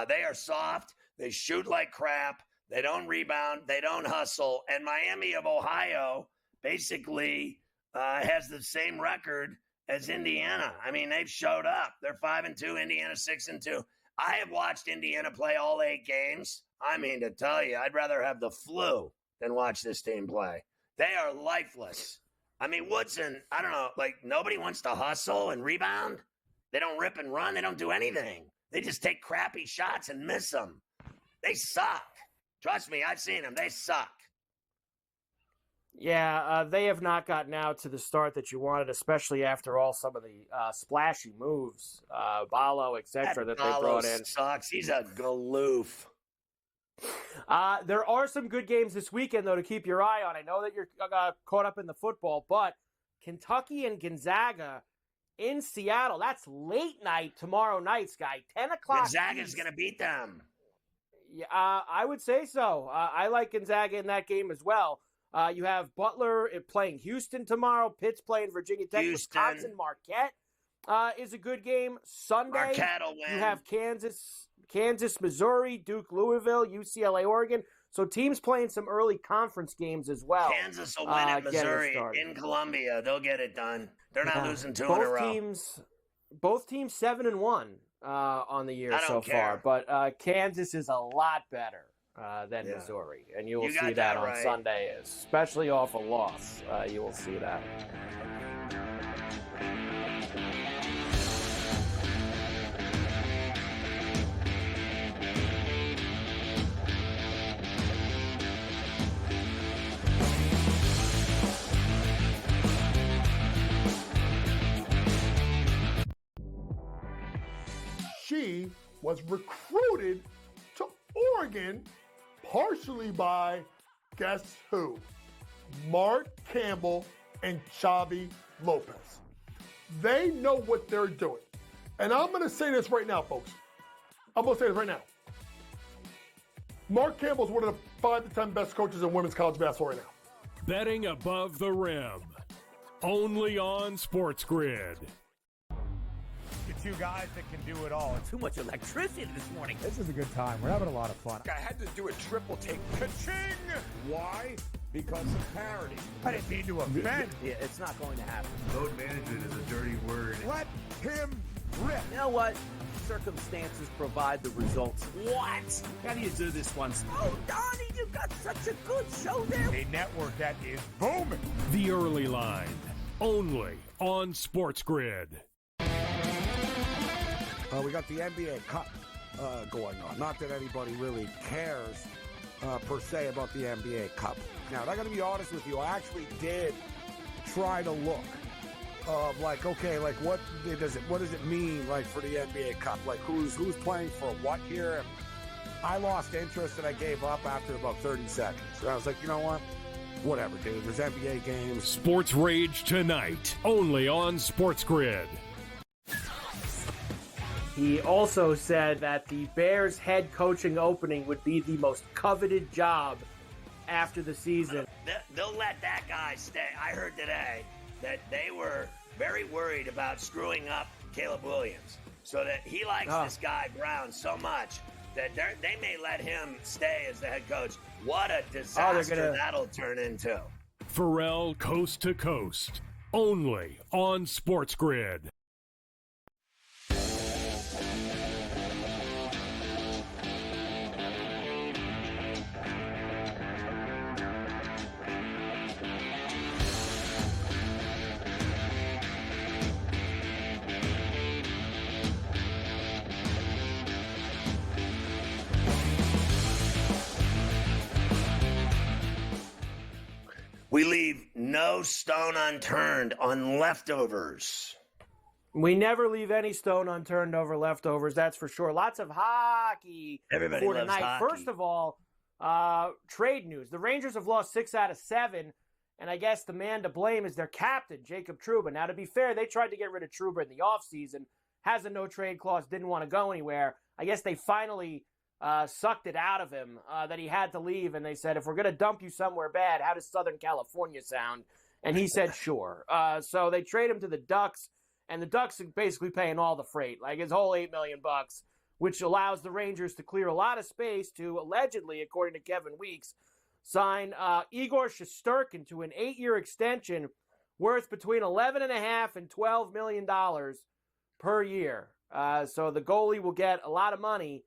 They are soft. They shoot like crap. They don't rebound. They don't hustle. And Miami of Ohio basically has the same record as Indiana. I mean, they've showed up. They're 5-2. Indiana 6-2. I have watched Indiana play all 8 games. I mean, to tell you, I'd rather have the flu than watch this team play. They are lifeless. I mean, Woodson, I don't know, like nobody wants to hustle and rebound. They don't rip and run. They don't do anything. They just take crappy shots and miss them. They suck. Trust me, I've seen them. They suck. Yeah, they have not gotten out to the start that you wanted, especially after all some of the splashy moves, Ballo, etc., that they brought in. Sucks. He's a galoof. There are some good games this weekend, though, to keep your eye on. I know that you're caught up in the football, but Kentucky and Gonzaga in Seattle. That's late night tomorrow night, Sky. 10 o'clock. Gonzaga's going to beat them. Yeah, I would say so. I like Gonzaga in that game as well. You have Butler playing Houston tomorrow. Pitt's playing Virginia Tech. Houston. Wisconsin, Marquette is a good game. Sunday, Marquette will win. You have Kansas, Missouri, Duke, Louisville, UCLA, Oregon. So teams playing some early conference games as well. Kansas will win at Missouri in Columbia. They'll get it done. They're not losing 2 in a row. Both teams 7-1 on the year so far. But Kansas is a lot better than Missouri. And you will see that on Sunday, especially off a loss. You will see that. she was recruited to Oregon partially by, guess who? Mark Campbell and Xavi Lopez. They know what they're doing. And I'm going to say this right now, folks. I'm going to say this right now. Mark Campbell's one of the 5 to 10 best coaches in women's college basketball right now. Betting above the rim. Only on SportsGrid. The two guys that can do it all. Too much electricity this morning. This is a good time. We're having a lot of fun. I had to do a triple take. Ka-ching! Why? Because of parity. I didn't mean to offend. Yeah, it's not going to happen. Load management is a dirty word. Let him rip. You know what? Circumstances provide the results. What? How do you do this one? Oh, Donnie, you got such a good show there. A network that is booming. The Early Line. Only on SportsGrid. We got the NBA Cup going on. Not that anybody really cares per se about the NBA Cup. Now, I got to be honest with you. I actually did try to look of like, okay, like what does it mean like for the NBA Cup? Like who's playing for what here? And I lost interest and I gave up after about 30 seconds. And I was like, you know what? Whatever, dude. There's NBA games. Sports Rage tonight, only on SportsGrid. He also said that the Bears head coaching opening would be the most coveted job after the season. They'll let that guy stay. I heard today that they were very worried about screwing up Caleb Williams, so that he likes this guy Brown so much that they may let him stay as the head coach. What a disaster that'll turn into. Ferrall Coast to Coast, only on SportsGrid. We leave no stone unturned on leftovers. We never leave any stone unturned over leftovers, that's for sure. Lots of hockey Everybody for loves tonight. hockey. First of all, trade news. The Rangers have lost 6 out of 7, and I guess the man to blame is their captain, Jacob Trouba. Now, to be fair, they tried to get rid of Trouba in the offseason, has a no-trade clause, didn't want to go anywhere. I guess they finally sucked it out of him that he had to leave, and they said, if we're going to dump you somewhere bad, how does Southern California sound? And he said, sure. So they trade him to the Ducks, and the Ducks are basically paying all the freight, like his whole $8 million, which allows the Rangers to clear a lot of space to allegedly, according to Kevin Weeks, sign Igor Shesterkin to an 8-year extension worth between $11.5 and $12 million per year. So the goalie will get a lot of money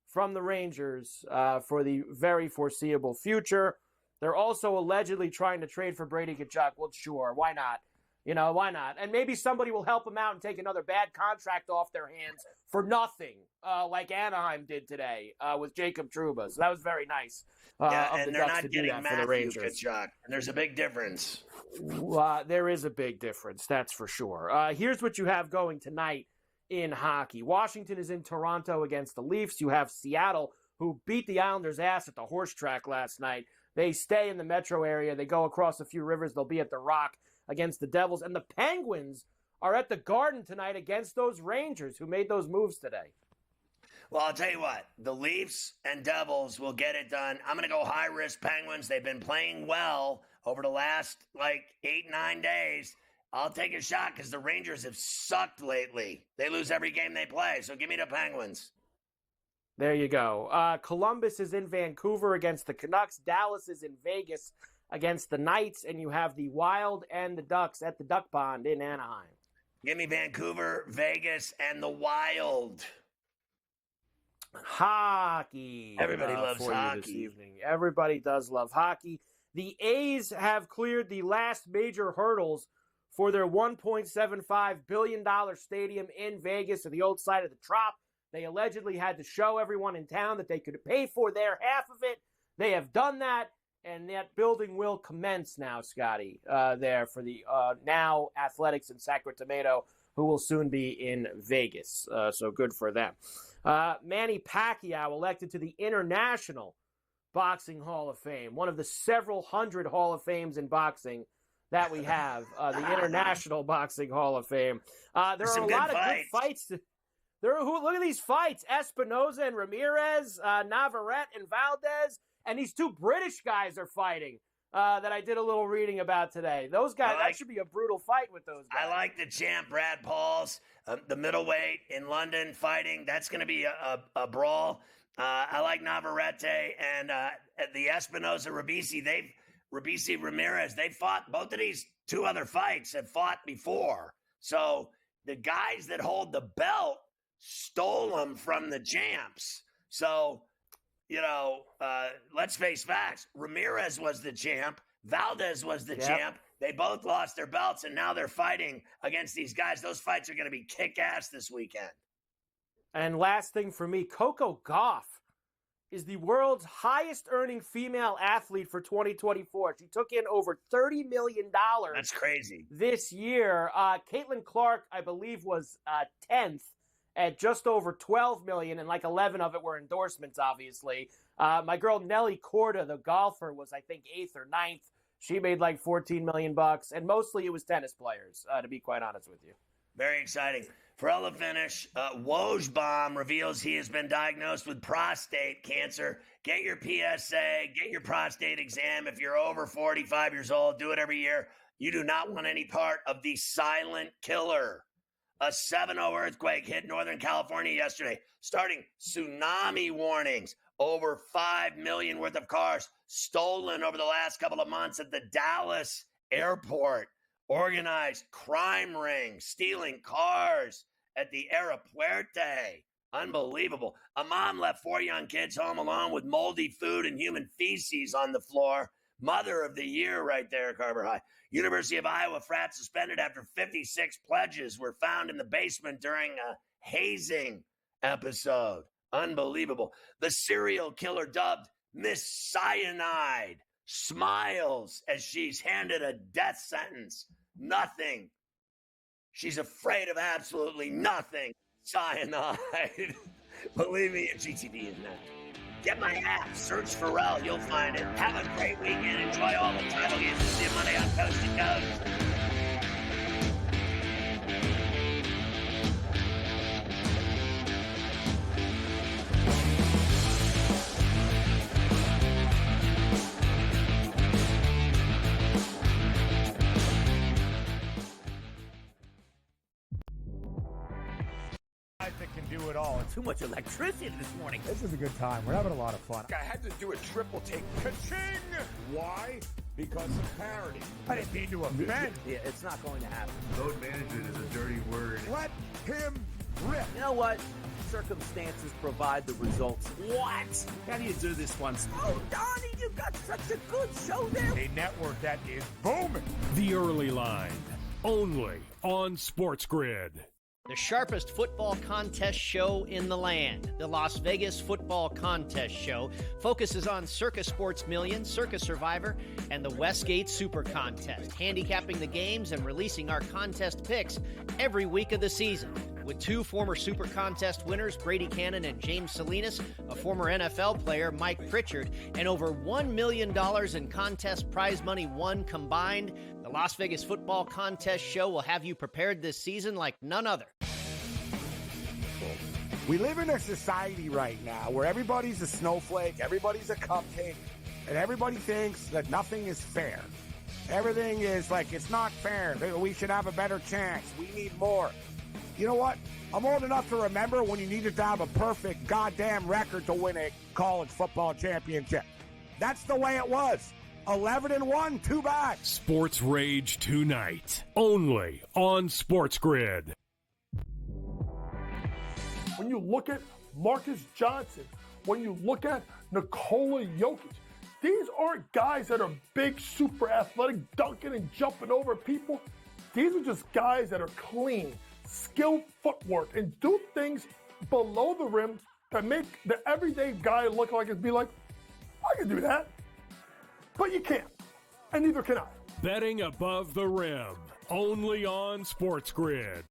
from the Rangers for the very foreseeable future. They're also allegedly trying to trade for Brady Tkachuk. Well, sure, why not? You know, why not? And maybe somebody will help them out and take another bad contract off their hands for nothing, like Anaheim did today with Jacob Trouba. So that was very nice. And they're not getting Matthew Tkachuk. And there's a big difference. There is a big difference, that's for sure. Here's what you have going tonight in hockey. Washington is in Toronto against the Leafs. You have Seattle, who beat the Islanders' ass at the horse track last night. They stay in the metro area. They go across a few rivers. They'll be at the Rock against the Devils. And the Penguins are at the Garden tonight against those Rangers who made those moves today. Well, I'll tell you what. The Leafs and Devils will get it done. I'm going to go high-risk Penguins. They've been playing well over the last, 8-9 days. I'll take a shot because the Rangers have sucked lately. They lose every game they play, so give me the Penguins. There you go. Columbus is in Vancouver against the Canucks. Dallas is in Vegas against the Knights, and you have the Wild and the Ducks at the Duck Pond in Anaheim. Give me Vancouver, Vegas, and the Wild. Hockey. Everybody loves for hockey. You this evening. Everybody does love hockey. The A's have cleared the last major hurdles for their $1.75 billion stadium in Vegas at the old site of the Trop. They allegedly had to show everyone in town that they could pay for their half of it. They have done that, and that building will commence now, Scotty, there for the now Athletics in Sacramento, who will soon be in Vegas. So good for them. Manny Pacquiao elected to the International Boxing Hall of Fame, one of the several hundred Hall of Fames in boxing that we have, the International Boxing Hall of Fame. There are a lot of good fights. Look at these fights: Espinoza and Ramirez, Navarrete and Valdez, and these two British guys are fighting that I did a little reading about today. Those guys, that should be a brutal fight with those guys. I like the champ, Brad Pauls, the middleweight in London fighting. That's going to be a brawl. I like Navarrete and the Espinoza Rabisi Ramirez. They fought, both of these two other fights have fought before. So the guys that hold the belt stole them from the champs. So, let's face facts. Ramirez was the champ. Valdez was the champ. They both lost their belts, and now they're fighting against these guys. Those fights are going to be kick-ass this weekend. And last thing for me, Coco Gauff is the world's highest-earning female athlete for 2024. She took in over $30 million. That's crazy. This year. Caitlin Clark, I believe, was 10th at just over $12 million, and like 11 of it were endorsements, obviously. My girl Nelly Korda, the golfer, was, I think, 8th or 9th. She made like $14 million, and mostly it was tennis players, to be quite honest with you. Very exciting. For the finish, Wojbomb reveals he has been diagnosed with prostate cancer. Get your PSA, get your prostate exam. If you're over 45 years old, do it every year. You do not want any part of the silent killer. A 7.0 earthquake hit Northern California yesterday, starting tsunami warnings. Over 5 million worth of cars stolen over the last couple of months at the Dallas airport. Organized crime ring stealing cars at the Aeropuerte. Unbelievable. A mom left 4 young kids home alone with moldy food and human feces on the floor. Mother of the year right there, Carver High. University of Iowa frat suspended after 56 pledges were found in the basement during a hazing episode. Unbelievable. The serial killer dubbed Miss Cyanide smiles as she's handed a death sentence. Nothing. She's afraid of absolutely nothing. Cyanide. Believe me, GTV is not. Get my app. Search Ferrall. You'll find it. Have a great weekend. Enjoy all the title games. See you Monday on Coast to Coast. That can do it all. Too much electricity this morning. This is a good time. We're having a lot of fun. I had to do a triple take. Ka-ching! Why? Because of parity. I didn't mean to offend. Yeah, it's not going to happen. Load management is a dirty word. Let him rip. You know what? Circumstances provide the results. What? How do you do this one? Oh, Donnie, you got such a good show there. A network that is booming. The Early Line, only on SportsGrid. The sharpest football contest show in the land, the Las Vegas Football Contest Show, focuses on Circa Sports Million, Circa Survivor, and the Westgate Super Contest, handicapping the games and releasing our contest picks every week of the season. With 2 former Super Contest winners, Brady Cannon and James Salinas, a former NFL player, Mike Pritchard, and over $1 million in contest prize money won combined, the Las Vegas Football Contest Show will have you prepared this season like none other. We live in a society right now where everybody's a snowflake, everybody's a cupcake, and everybody thinks that nothing is fair. Everything is like, it's not fair. We should have a better chance. We need more. You know what? I'm old enough to remember when you needed to have a perfect goddamn record to win a college football championship. That's the way it was. 11-1, too bad. Sports Rage tonight, only on SportsGrid. When you look at Marcus Johnson, when you look at Nikola Jokic, these aren't guys that are big, super athletic, dunking and jumping over people. These are just guys that are clean, skilled footwork, and do things below the rim that make the everyday guy look like it'd be like, I can do that. But you can't, and neither can I. Betting above the rim, only on SportsGrid.